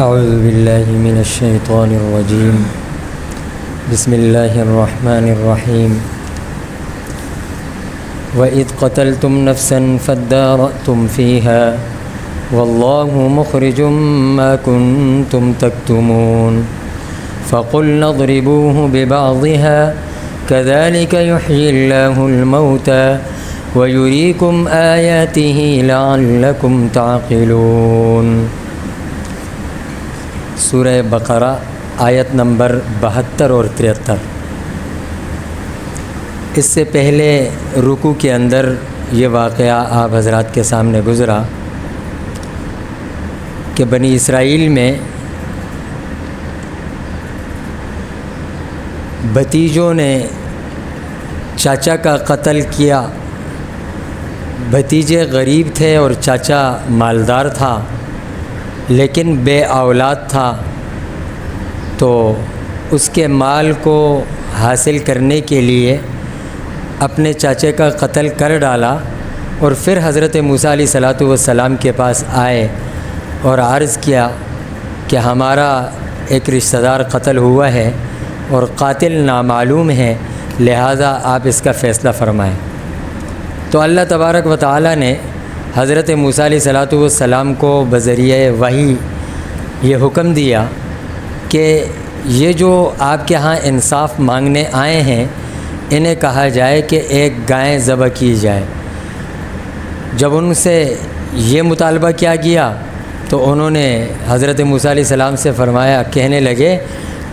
اعوذ باللہ من الشیطان الرجیم بسم اللہ الرحمن الرحیم وَإِذْ قَتَلْتُمْ نَفْسًا فَادَّارَأْتُمْ فِيهَا وَاللَّهُ مُخْرِجٌ مَا كُنْتُمْ تَكْتُمُونَ فَقُلْنَا اضْرِبُوهُ بِبَعْضِهَا كَذَلِكَ يُحْيِي اللَّهُ الْمَوْتَى وَيُرِيكُمْ آيَاتِهِ لَعَلَّكُمْ تَعْقِلُونَ۔ سورہ بقرہ آیت نمبر 72 اور 73۔ اس سے پہلے رکوع کے اندر یہ واقعہ آپ حضرات کے سامنے گزرا کہ بنی اسرائیل میں بھتیجوں نے چاچا کا قتل کیا۔ بھتیجے غریب تھے اور چاچا مالدار تھا لیکن بے اولاد تھا، تو اس کے مال کو حاصل کرنے کے لیے اپنے چاچے کا قتل کر ڈالا اور پھر حضرت موسیٰ علیہ الصلوۃ والسلام کے پاس آئے اور عرض کیا کہ ہمارا ایک رشتہ دار قتل ہوا ہے اور قاتل نامعلوم ہے، لہذا آپ اس کا فیصلہ فرمائیں۔ تو اللہ تبارک و تعالی نے حضرت موسیٰ علیہ الصلوۃ والسلام کو بذریعہ وحی یہ حکم دیا کہ یہ جو آپ کے ہاں انصاف مانگنے آئے ہیں انہیں کہا جائے کہ ایک گائے ذبح کی جائے۔ جب ان سے یہ مطالبہ کیا گیا تو انہوں نے حضرت موسیٰ علیہ السلام سے فرمایا، کہنے لگے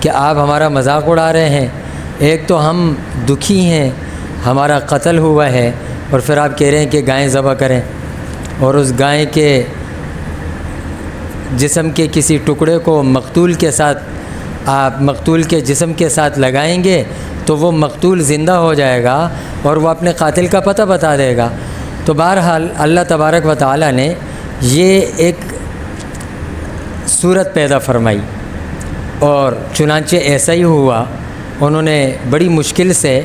کہ آپ ہمارا مذاق اڑا رہے ہیں، ایک تو ہم دکھی ہیں، ہمارا قتل ہوا ہے، اور پھر آپ کہہ رہے ہیں کہ گائے ذبح کریں، اور اس گائے کے جسم کے کسی ٹکڑے کو مقتول کے ساتھ آپ مقتول کے جسم کے ساتھ لگائیں گے تو وہ مقتول زندہ ہو جائے گا اور وہ اپنے قاتل کا پتہ بتا دے گا۔ تو بہرحال اللہ تبارک و تعالی نے یہ ایک صورت پیدا فرمائی اور چنانچہ ایسا ہی ہوا۔ انہوں نے بڑی مشکل سے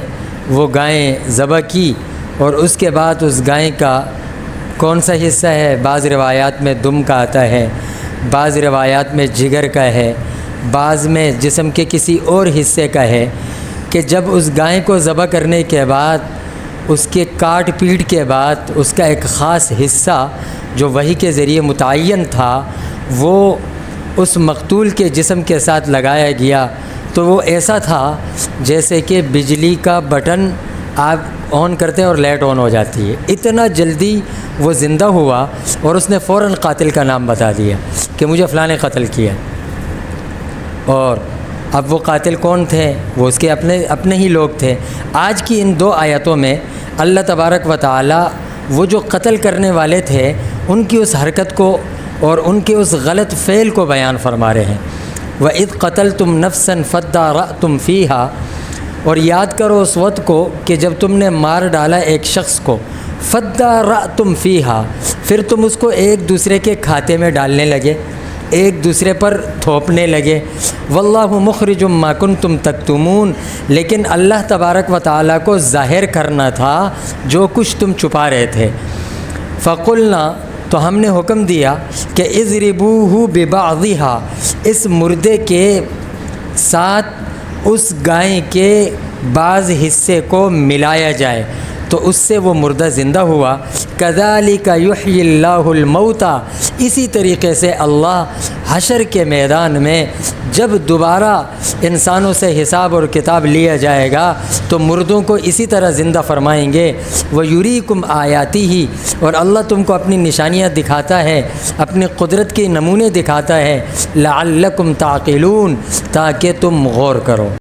وہ گائیں ذبح کی اور اس کے بعد اس گائے کا کون سا حصہ ہے، بعض روایات میں دم کا آتا ہے، بعض روایات میں جگر کا ہے، بعض میں جسم کے کسی اور حصے کا ہے، کہ جب اس گائے کو ذبح کرنے کے بعد اس کے کاٹ پیٹ کے بعد اس کا ایک خاص حصہ جو وحی کے ذریعے متعین تھا وہ اس مقتول کے جسم کے ساتھ لگایا گیا، تو وہ ایسا تھا جیسے کہ بجلی کا بٹن آپ آن کرتے ہیں اور لائٹ آن ہو جاتی ہے، اتنا جلدی وہ زندہ ہوا اور اس نے فوراً قاتل کا نام بتا دیا کہ مجھے فلاں نے قتل کیا۔ اور اب وہ قاتل کون تھے؟ وہ اس کے اپنے ہی لوگ تھے۔ آج کی ان دو آیتوں میں اللہ تبارک و تعالی وہ جو قتل کرنے والے تھے ان کی اس حرکت کو اور ان کے اس غلط فعل کو بیان فرما رہے ہیں۔ وَإِذْ قَتَلْتُمْ نَفْسًا فَادَّارَأْتُمْ فِيهَا، اور یاد کرو اس وقت کو کہ جب تم نے مار ڈالا ایک شخص کو، فَادَّارَأْتُمْ فِيهَا، پھر تم اس کو ایک دوسرے کے کھاتے میں ڈالنے لگے، ایک دوسرے پر تھوپنے لگے۔ وَاللَّهُ مُخْرِجٌ مَا كُنْتُمْ تَكْتُمُونَ، لیکن اللہ تبارک و تعالیٰ کو ظاہر کرنا تھا جو کچھ تم چھپا رہے تھے۔ فَقُلْنَا، تو ہم نے حکم دیا کہ اضربوہ ببعضھا، اس مردے کے ساتھ اس گائے کے بعض حصے کو ملایا جائے تو اس سے وہ مردہ زندہ ہوا۔ کذالک یحیی اللہ الموتیٰ، اسی طریقے سے اللہ حشر کے میدان میں جب دوبارہ انسانوں سے حساب اور کتاب لیا جائے گا تو مردوں کو اسی طرح زندہ فرمائیں گے۔ وَیُریکُمْ آیاتِہ، اور اللہ تم کو اپنی نشانیاں دکھاتا ہے، اپنی قدرت کے نمونے دکھاتا ہے، لعلکم تعقلون، تاکہ تم غور کرو۔